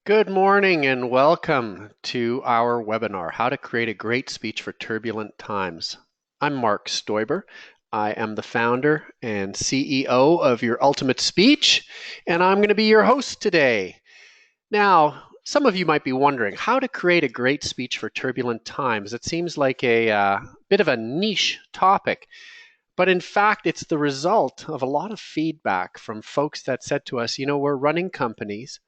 Good morning and welcome to our webinar, How to Create a Great Speech for Turbulent Times. I'm Mark Stoiber. I am the founder and CEO of Your Ultimate Speech, and I'm going to be your host today. Now, some of you might be wondering how to create a great speech for turbulent times. It seems like a bit of a niche topic, but in fact, it's the result of a lot of feedback from folks that said to us, we're running companies,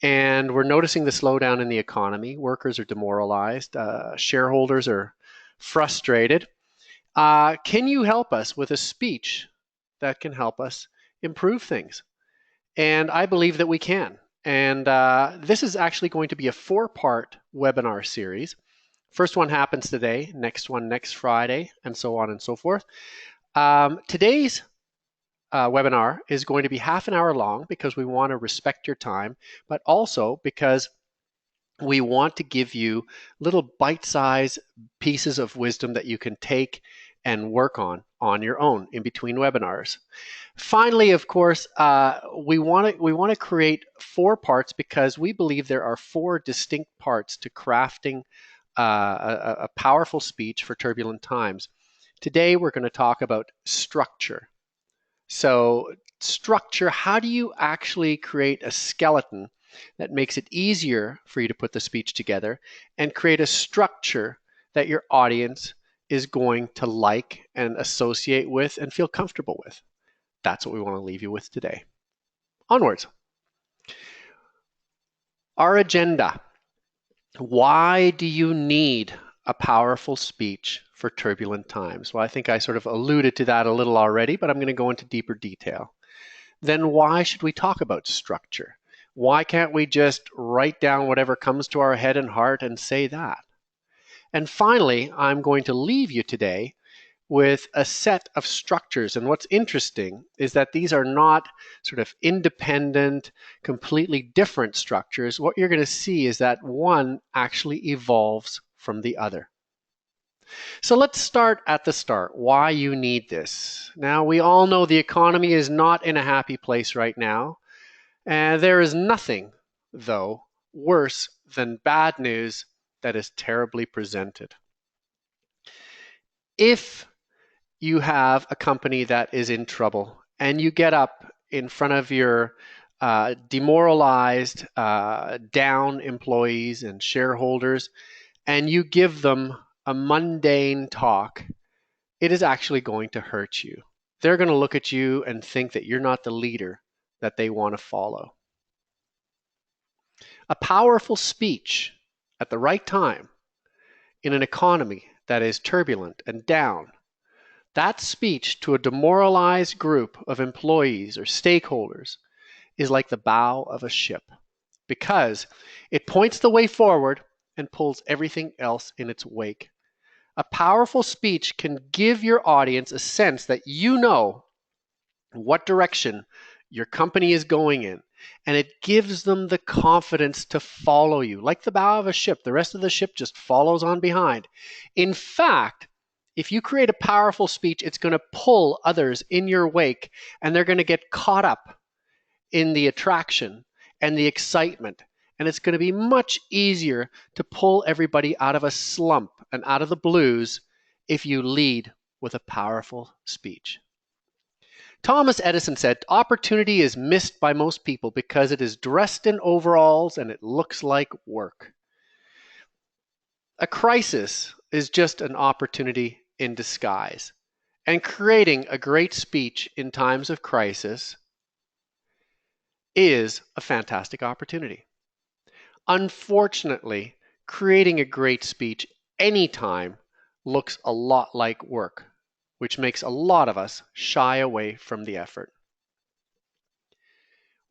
and we're noticing the slowdown in the economy. Workers are demoralized. Shareholders are frustrated. Can you help us with a speech that can help us improve things? And I believe that we can. And this is actually going to be a 4-part webinar series. First one happens today, next one next Friday, and so on and so forth. Today's webinar is going to be half an hour long because we want to respect your time, but also because we want to give you little bite-sized pieces of wisdom that you can take and work on your own in between webinars. Finally, of course, we want to create 4 parts because we believe there are 4 distinct parts to crafting a powerful speech for turbulent times. Today, we're going to talk about structure. So structure, how do you actually create a skeleton that makes it easier for you to put the speech together and create a structure that your audience is going to like and associate with and feel comfortable with? That's what we want to leave you with today. Onwards. Our agenda. Why do you need a powerful speech for turbulent times? Well, I think I sort of alluded to that a little already, but I'm going to go into deeper detail. Then why should we talk about structure? Why can't we just write down whatever comes to our head and heart and say that? And finally, I'm going to leave you today with a set of structures. And what's interesting is that these are not sort of independent, completely different structures. What you're going to see is that one actually evolves from the other. So let's start at the start, why you need this. Now, we all know the economy is not in a happy place right now. And there is nothing, though, worse than bad news that is terribly presented. If you have a company that is in trouble and you get up in front of your demoralized, down employees and shareholders, and you give them a mundane talk, it is actually going to hurt you. They're going to look at you and think that you're not the leader that they want to follow. A powerful speech at the right time in an economy that is turbulent and down, that speech to a demoralized group of employees or stakeholders is like the bow of a ship because it points the way forward and pulls everything else in its wake. A powerful speech can give your audience a sense that you know what direction your company is going in, and it gives them the confidence to follow you. Like the bow of a ship, the rest of the ship just follows on behind. In fact, if you create a powerful speech, it's going to pull others in your wake, and they're going to get caught up in the attraction and the excitement. And it's going to be much easier to pull everybody out of a slump and out of the blues if you lead with a powerful speech. Thomas Edison said, "Opportunity is missed by most people because it is dressed in overalls and it looks like work." A crisis is just an opportunity in disguise. And creating a great speech in times of crisis is a fantastic opportunity. Unfortunately, creating a great speech anytime looks a lot like work, which makes a lot of us shy away from the effort.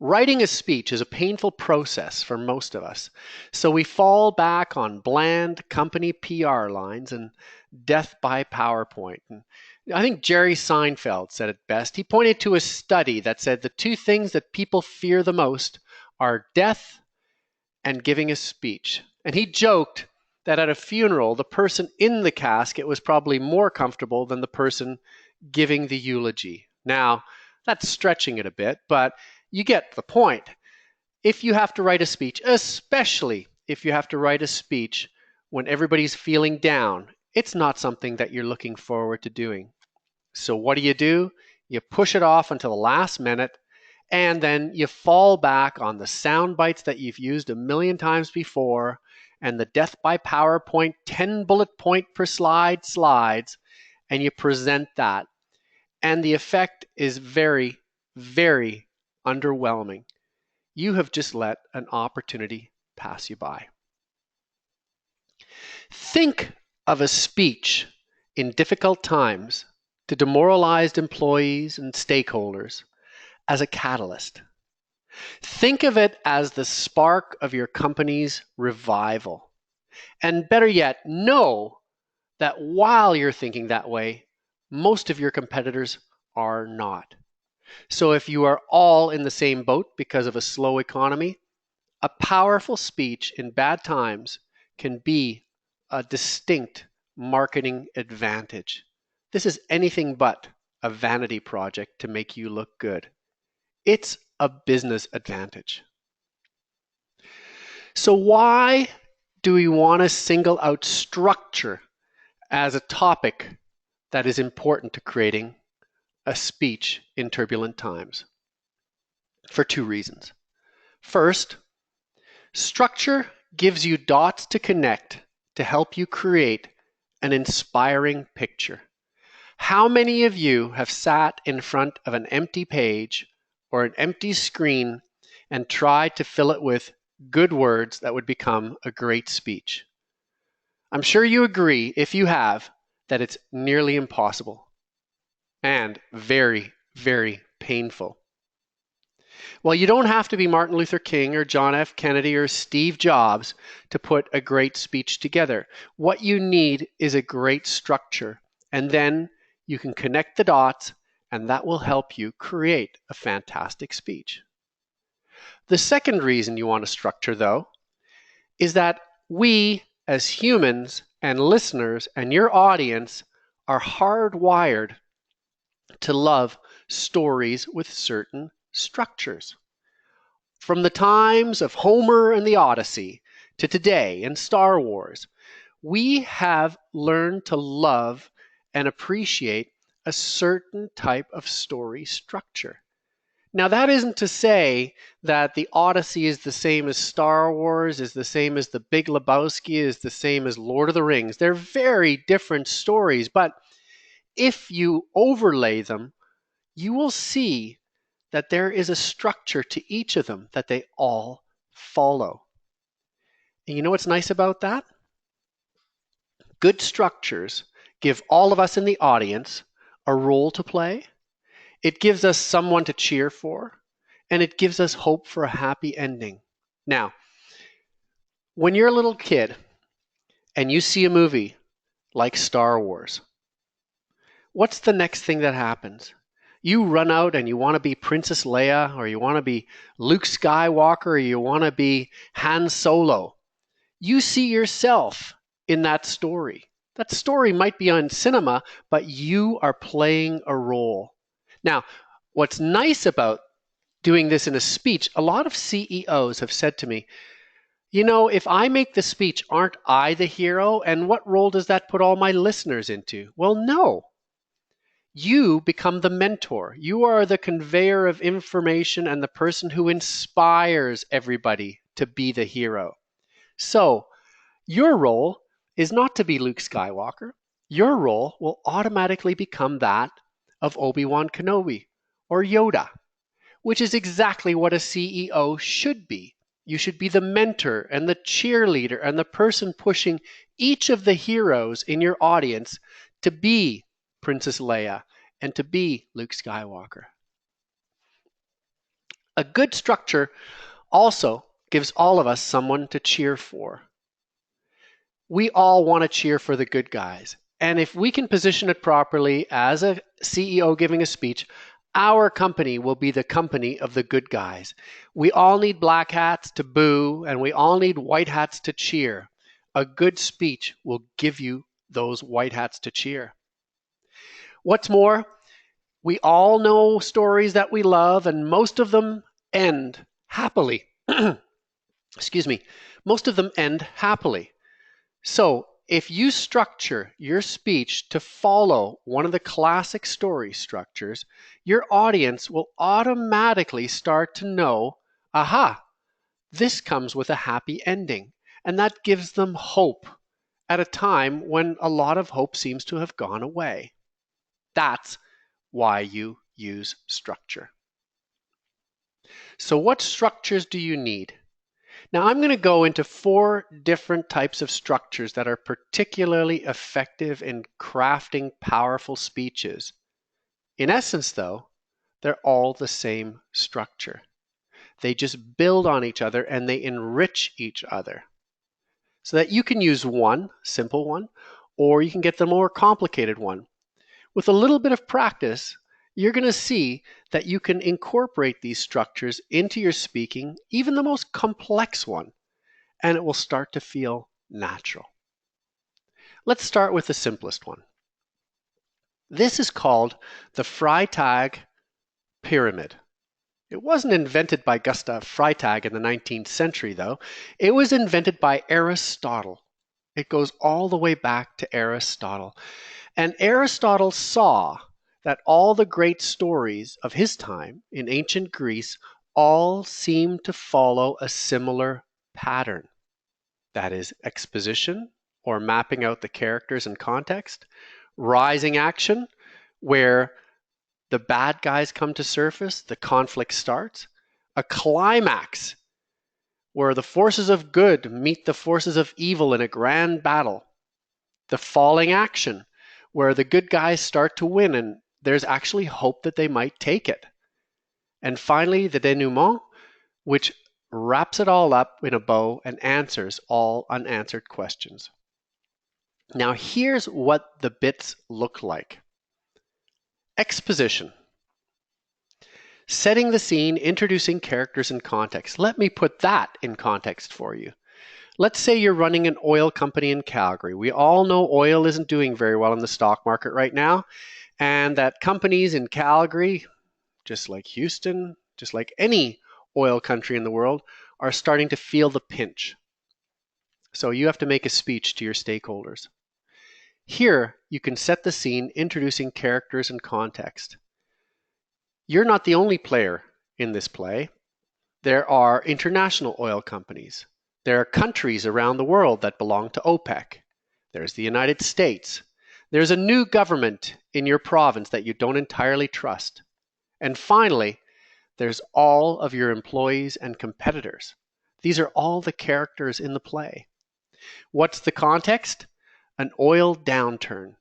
Writing a speech is a painful process for most of us, so we fall back on bland company PR lines and death by PowerPoint. And I think Jerry Seinfeld said it best. He pointed to a study that said the 2 things that people fear the most are death and giving a speech. And he joked that at a funeral, the person in the casket was probably more comfortable than the person giving the eulogy. Now, that's stretching it a bit, but you get the point. if you have to write a speech, especially if you have to write a speech when everybody's feeling down, it's not something that you're looking forward to doing. So what do? You push it off until the last minute, and then you fall back on the sound bites that you've used a million times before and the death by PowerPoint 10 bullet point per slide slides, and you present that. And the effect is very, very underwhelming. You have just let an opportunity pass you by. Think of a speech in difficult times to demoralized employees and stakeholders as a catalyst. Think of it as the spark of your company's revival. And better yet, know that while you're thinking that way, most of your competitors are not. So if you are all in the same boat because of a slow economy, a powerful speech in bad times can be a distinct marketing advantage. This is anything but a vanity project to make you look good. It's a business advantage. So why do we want to single out structure as a topic that is important to creating a speech in turbulent times? For two reasons. First, structure gives you dots to connect to help you create an inspiring picture. How many of you have sat in front of an empty page or an empty screen and tried to fill it with good words that would become a great speech? I'm sure you agree, if you have, that it's nearly impossible and very, very painful. Well, you don't have to be Martin Luther King or John F. Kennedy or Steve Jobs to put a great speech together. What you need is a great structure, and then you can connect the dots, and that will help you create a fantastic speech. The second reason you want a structure, though, is that we as humans and listeners and your audience are hardwired to love stories with certain structures. From the times of Homer and the Odyssey to today and Star Wars, we have learned to love and appreciate a certain type of story structure. Now, that isn't to say that the Odyssey is the same as Star Wars, is the same as The Big Lebowski, is the same as Lord of the Rings. They're very different stories, but if you overlay them, you will see that there is a structure to each of them that they all follow. And you know what's nice about that? Good structures give all of us in the audience a role to play. It gives us someone to cheer for, and it gives us hope for a happy ending. Now, when you're a little kid and you see a movie like Star Wars, what's the next thing that happens? You run out and you want to be Princess Leia, or you want to be Luke Skywalker, or you want to be Han Solo. You see yourself in that story. That story might be on cinema, but you are playing a role. Now, what's nice about doing this in a speech, a lot of CEOs have said to me, you know, if I make the speech, aren't I the hero? And what role does that put all my listeners into? Well, no. You become the mentor. You are the conveyor of information and the person who inspires everybody to be the hero. So, your role is not to be Luke Skywalker. Your role will automatically become that of Obi-Wan Kenobi or Yoda, which is exactly what a CEO should be. You should be the mentor and the cheerleader and the person pushing each of the heroes in your audience to be Princess Leia and to be Luke Skywalker. A good structure also gives all of us someone to cheer for. We all want to cheer for the good guys. And if we can position it properly as a CEO giving a speech, our company will be the company of the good guys. We all need black hats to boo, and we all need white hats to cheer. A good speech will give you those white hats to cheer. What's more, we all know stories that we love, and most of them end happily. excuse me, most of them end happily. So if you structure your speech to follow one of the classic story structures, your audience will automatically start to know, aha, this comes with a happy ending. And that gives them hope at a time when a lot of hope seems to have gone away. That's why you use structure. So what structures do you need? Now I'm going to go into 4 different types of structures that are particularly effective in crafting powerful speeches. In essence, though, they're all the same structure. They just build on each other and they enrich each other. So that you can use one, simple one, or you can get the more complicated one. With a little bit of practice, you're going to see that you can incorporate these structures into your speaking, even the most complex one, and it will start to feel natural. Let's start with the simplest one. This is called the Freytag pyramid. It wasn't invented by Gustav Freytag in the 19th century, though. It was invented by Aristotle. It goes all the way back to Aristotle. And Aristotle saw that all the great stories of his time in ancient Greece all seemed to follow a similar pattern. That is exposition, or mapping out the characters and context, rising action, where the bad guys come to surface, the conflict starts, a climax, where the forces of good meet the forces of evil in a grand battle, the falling action, where the good guys start to win and there's actually hope that they might take it. And finally, the denouement, which wraps it all up in a bow and answers all unanswered questions. Now here's what the bits look like. Exposition. Setting the scene, introducing characters and context. Let me put that in context for you. Let's say you're running an oil company in Calgary. We all know oil isn't doing very well in the stock market right now, and that companies in Calgary, just like Houston, just like any oil country in the world, are starting to feel the pinch. So you have to make a speech to your stakeholders. Here, you can set the scene, introducing characters and context. You're not the only player in this play. There are international oil companies. There are countries around the world that belong to OPEC. There's the United States. There's a new government in your province that you don't entirely trust. And finally, there's all of your employees and competitors. These are all the characters in the play. What's the context? An oil downturn.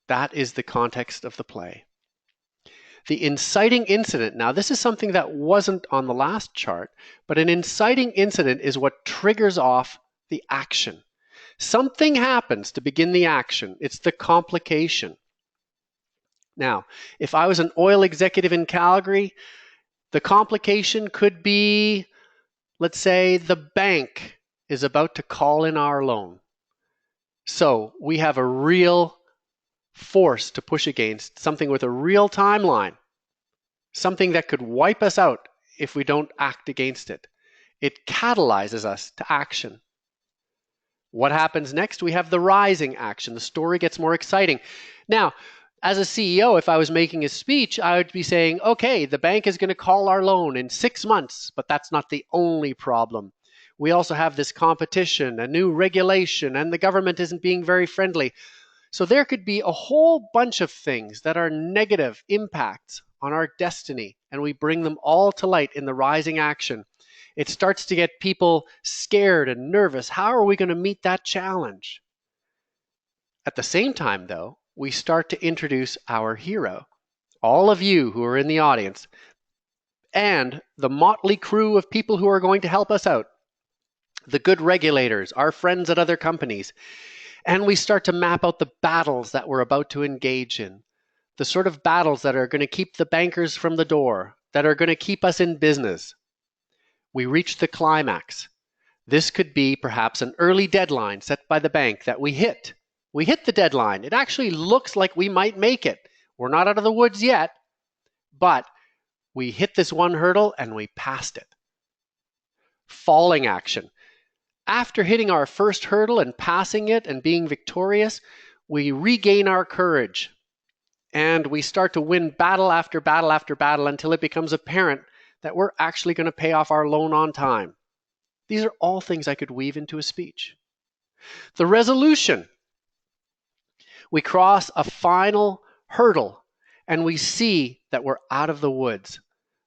That is the context of the play. The inciting incident, now this is something that wasn't on the last chart, but an inciting incident is what triggers off the action. Something happens to begin the action. It's the complication. Now, if I was an oil executive in Calgary, the complication could be, let's say, the bank is about to call in our loan. So we have a real force to push against, something with a real timeline, something that could wipe us out if we don't act against it. It catalyzes us to action. What happens next? We have the rising action. The story gets more exciting. Now, as a CEO, if I was making a speech, I would be saying, okay, the bank is going to call our loan in 6 months, but that's not the only problem. We also have this competition, a new regulation, and the government isn't being very friendly. So there could be a whole bunch of things that are negative impacts on our destiny, and we bring them all to light in the rising action. It starts to get people scared and nervous. How are we going to meet that challenge? At the same time, though, we start to introduce our hero, all of you who are in the audience, and the motley crew of people who are going to help us out, the good regulators, our friends at other companies, and we start to map out the battles that we're about to engage in, the sort of battles that are going to keep the bankers from the door, that are going to keep us in business. We reach the climax. This could be perhaps an early deadline set by the bank that we hit. We hit the deadline. It actually looks like we might make it. We're not out of the woods yet, but we hit this one hurdle and we passed it. falling action. After hitting our first hurdle and passing it and being victorious, we regain our courage and we start to win battle after battle after battle until it becomes apparent that we're actually going to pay off our loan on time. These are all things I could weave into a speech. The resolution. We cross a final hurdle and we see that we're out of the woods.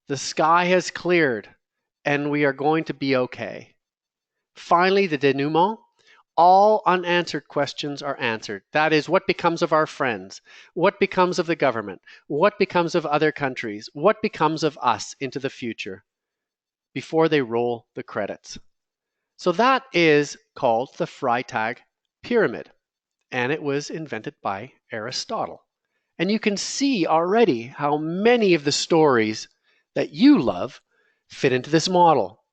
The sky has cleared and we are going to be okay. Finally, the denouement. All unanswered questions are answered. That is, what becomes of our friends? What becomes of the government? What becomes of other countries? What becomes of us into the future before they roll the credits? So that is called the Freytag pyramid, and it was invented by Aristotle. And you can see already how many of the stories that you love fit into this model.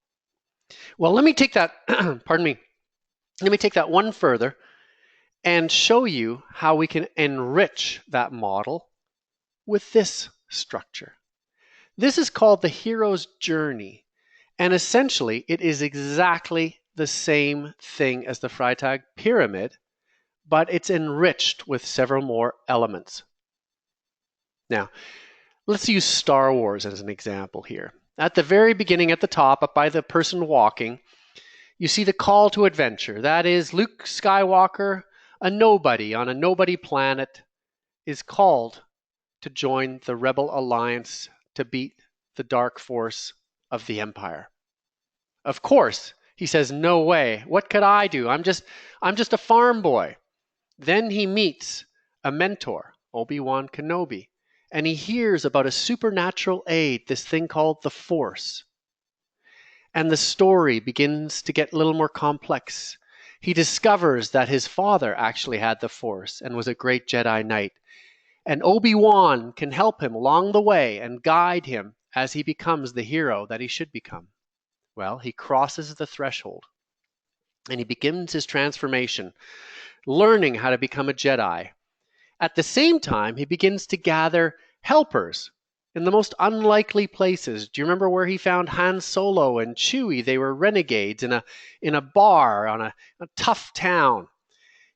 Well, let me take that, pardon me, let me take that one further and show you how we can enrich that model with this structure. This is called the hero's journey, and essentially it is exactly the same thing as the Freytag pyramid, but it's enriched with several more elements. Now, let's use Star Wars as an example here. At the very beginning, at the top, up by the person walking, you see the call to adventure. That is, Luke Skywalker, a nobody on a nobody planet, is called to join the Rebel Alliance to beat the dark force of the Empire. Of course, he says, no way. What could I do? I'm just a farm boy. Then he meets a mentor, Obi-Wan Kenobi, and he hears about a supernatural aid, this thing called the Force. And the story begins to get a little more complex. He discovers that his father actually had the Force and was a great Jedi Knight. And Obi-Wan can help him along the way and guide him as he becomes the hero that he should become. Well, he crosses the threshold and he begins his transformation, learning how to become a Jedi. At the same time, he begins to gather helpers in the most unlikely places. Do you remember where he found Han Solo and Chewie? They were renegades in a bar on a tough town.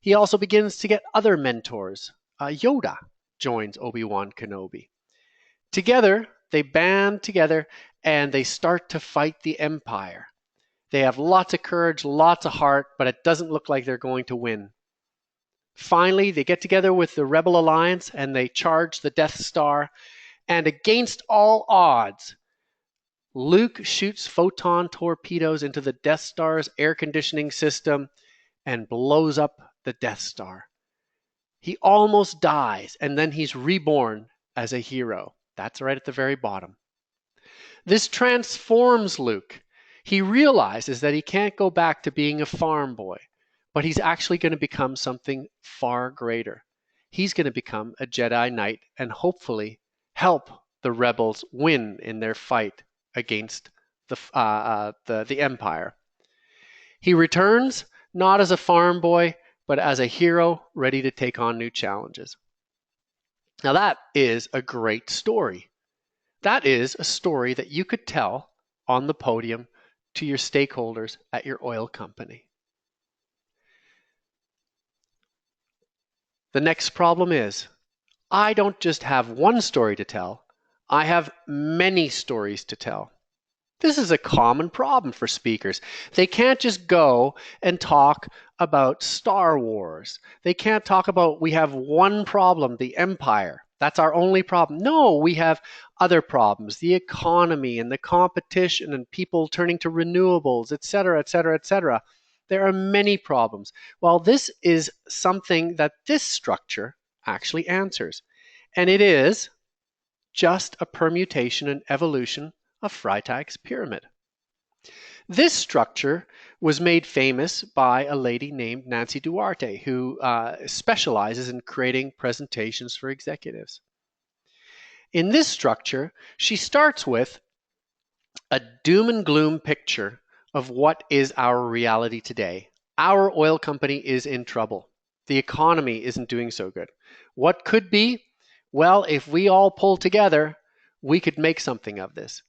He also begins to get other mentors. Yoda joins Obi-Wan Kenobi. Together, they band together and they start to fight the Empire. They have lots of courage, lots of heart, but it doesn't look like they're going to win. Finally, they get together with the Rebel Alliance and they charge the Death Star. And against all odds, Luke shoots photon torpedoes into the Death Star's air conditioning system and blows up the Death Star. He almost dies, and then he's reborn as a hero. That's right at the very bottom. This transforms Luke. He realizes that he can't go back to being a farm boy, but he's actually going to become something far greater. He's going to become a Jedi Knight and hopefully help the rebels win in their fight against the Empire. He returns not as a farm boy, but as a hero ready to take on new challenges. Now that is a great story. That is a story that you could tell on the podium to your stakeholders at your oil company. The next problem is, I don't just have one story to tell, I have many stories to tell. This is a common problem for speakers. They can't just go and talk about Star Wars. They can't talk about, we have one problem, the Empire. That's our only problem. No, we have other problems, the economy and the competition and people turning to renewables, etc., etc., etc. There are many problems. Well, this is something that this structure actually answers. And it is just a permutation and evolution of Freytag's pyramid. This structure was made famous by a lady named Nancy Duarte, who specializes in creating presentations for executives. In this structure, she starts with a doom and gloom picture of what is our reality today. Our oil company is in trouble. The economy isn't doing so good. What could be? Well, if we all pull together, we could make something of this.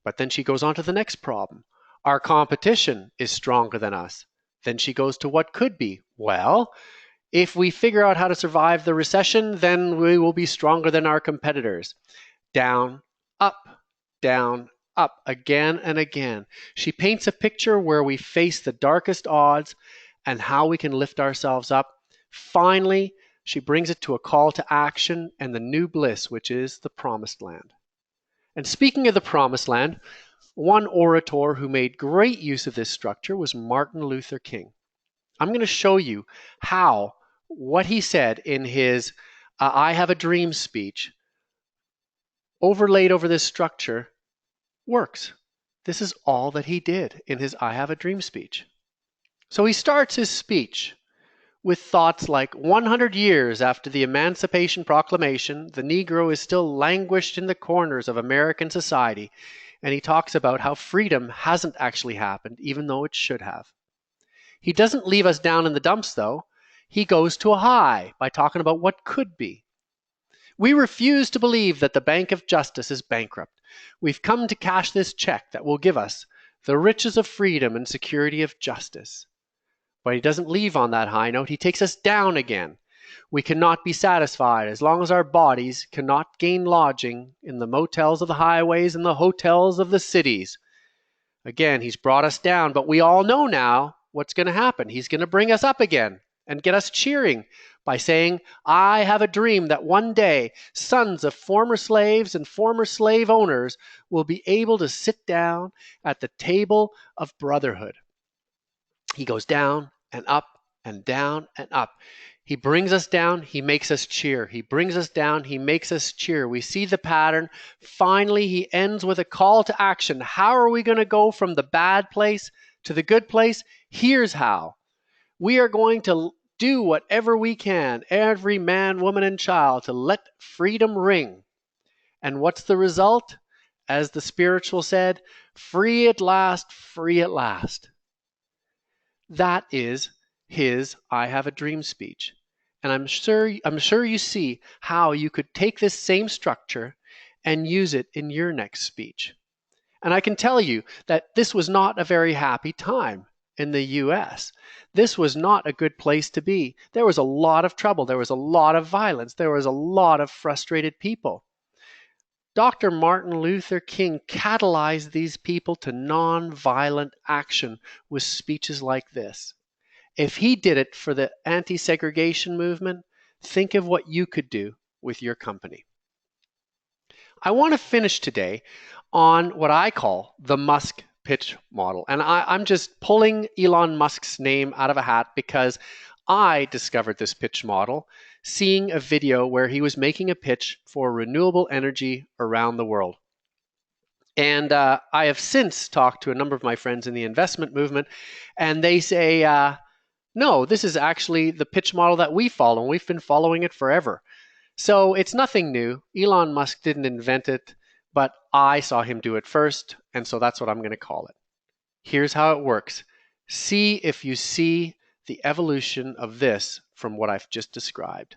But then she goes on to the next problem. Our competition is stronger than us. Then she goes to what could be. Well, if we figure out how to survive the recession, then we will be stronger than our competitors. Down, up, down, up, again and again. She paints a picture where we face the darkest odds and how we can lift ourselves up. Finally, she brings it to a call to action and the new bliss, which is the promised land. And speaking of the promised land, one orator who made great use of this structure was Martin Luther King. I'm going to show you how what he said in his I Have a Dream speech, overlaid over this structure, works. This is all that he did in his I Have a Dream speech. So he starts his speech with thoughts like 100 years after the Emancipation Proclamation, the Negro is still languished in the corners of American society, and he talks about how freedom hasn't actually happened, even though it should have. He doesn't leave us down in the dumps, though. He goes to a high by talking about what could be. We refuse to believe that the Bank of Justice is bankrupt. We've come to cash this check that will give us the riches of freedom and security of justice. But he doesn't leave on that high note. He takes us down again. We cannot be satisfied as long as our bodies cannot gain lodging in the motels of the highways and the hotels of the cities. Again, he's brought us down, but we all know now what's going to happen. He's going to bring us up again and get us cheering by saying, I have a dream that one day sons of former slaves and former slave owners will be able to sit down at the table of brotherhood. He goes down and up and down and up. He brings us down, he makes us cheer. He brings us down, he makes us cheer. We see the pattern. Finally, he ends with a call to action. How are we going to go from the bad place to the good place? Here's how. We are going to do whatever we can, every man, woman, and child, to let freedom ring. And what's the result? As the spiritual said, free at last, free at last. That is his I Have a Dream speech. And I'm sure you see how you could take this same structure and use it in your next speech. And I can tell you that this was not a very happy time in the US. This was not a good place to be. There was a lot of trouble. There was a lot of violence. There was a lot of frustrated people. Dr. Martin Luther King catalyzed these people to nonviolent action with speeches like this. If he did it for the anti-segregation movement, think of what you could do with your company. I want to finish today on what I call the Musk pitch model. And I'm just pulling Elon Musk's name out of a hat because I discovered this pitch model seeing a video where he was making a pitch for renewable energy around the world. And I have since talked to a number of my friends in the investment movement, and they say, no, this is actually the pitch model that we follow, and we've been following it forever. So it's nothing new. Elon Musk didn't invent it, but I saw him do it first, and so that's what I'm going to call it. Here's how it works. See if you see the evolution of this from what I've just described.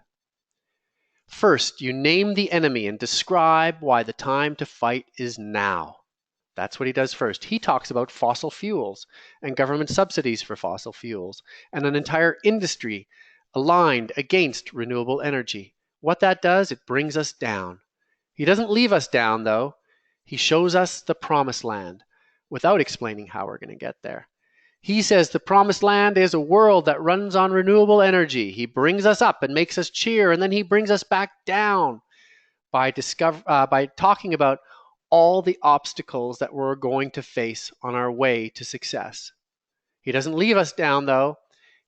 First, you name the enemy and describe why the time to fight is now. That's what he does first. He talks about fossil fuels and government subsidies for fossil fuels and an entire industry aligned against renewable energy. What that does, it brings us down. He doesn't leave us down, though. He shows us the promised land without explaining how we're going to get there. He says the promised land is a world that runs on renewable energy. He brings us up and makes us cheer, and then he brings us back down by talking about all the obstacles that we're going to face on our way to success. He doesn't leave us down, though.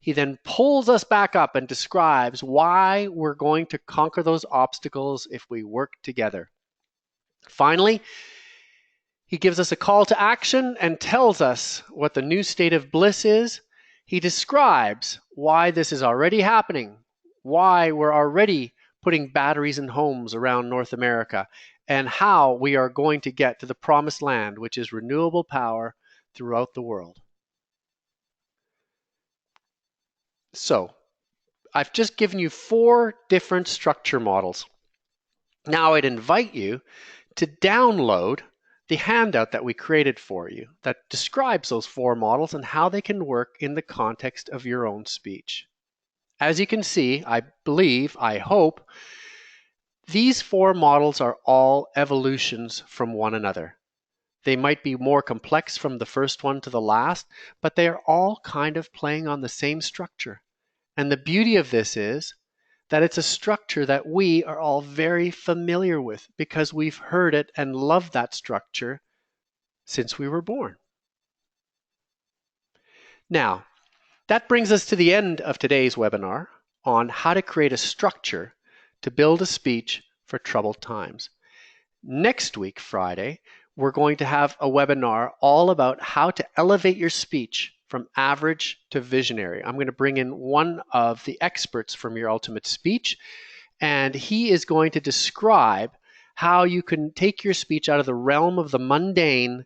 He then pulls us back up and describes why we're going to conquer those obstacles if we work together. Finally, he gives us a call to action and tells us what the new state of bliss is. He describes why this is already happening, why we're already putting batteries in homes around North America, and how we are going to get to the promised land, which is renewable power throughout the world. So, I've just given you 4 different structure models. Now I'd invite you to download the handout that we created for you that describes those 4 models and how they can work in the context of your own speech. As you can see, I believe, I hope, these 4 models are all evolutions from one another. They might be more complex from the first one to the last, but they are all kind of playing on the same structure. And the beauty of this is that it's a structure that we are all very familiar with because we've heard it and loved that structure since we were born. Now, that brings us to the end of today's webinar on how to create a structure to build a speech for troubled times. Next week, Friday, we're going to have a webinar all about how to elevate your speech from average to visionary. I'm going to bring in one of the experts from Your Ultimate Speech, and he is going to describe how you can take your speech out of the realm of the mundane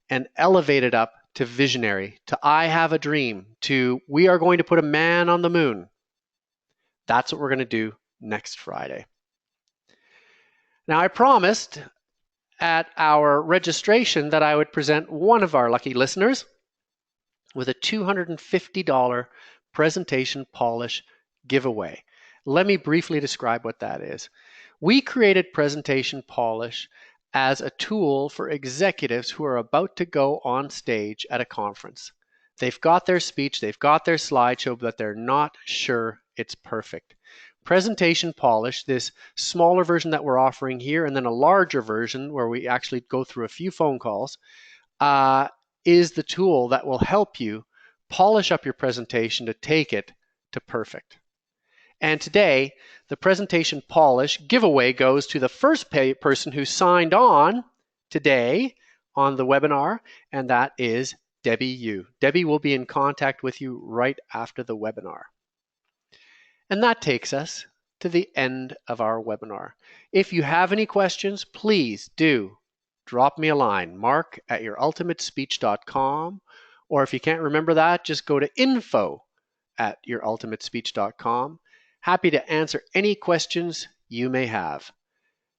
and elevate it up to visionary, to I have a dream, to we are going to put a man on the moon. That's what we're going to do next Friday. Now, I promised at our registration that I would present one of our lucky listeners with a $250 presentation polish giveaway. Let me briefly describe what that is. We created presentation polish as a tool for executives who are about to go on stage at a conference. They've got their speech, they've got their slideshow, but they're not sure it's perfect. Presentation polish, this smaller version that we're offering here, and then a larger version where we actually go through a few phone calls, is the tool that will help you polish up your presentation to take it to perfect. And today, the presentation polish giveaway goes to the first person who signed on today on the webinar, and that is Debbie Yu. Debbie will be in contact with you right after the webinar. And that takes us to the end of our webinar. If you have any questions, please do drop me a line, mark@yourultimatespeech.com, or if you can't remember that, just go to info@yourultimatespeech.com. Happy to answer any questions you may have.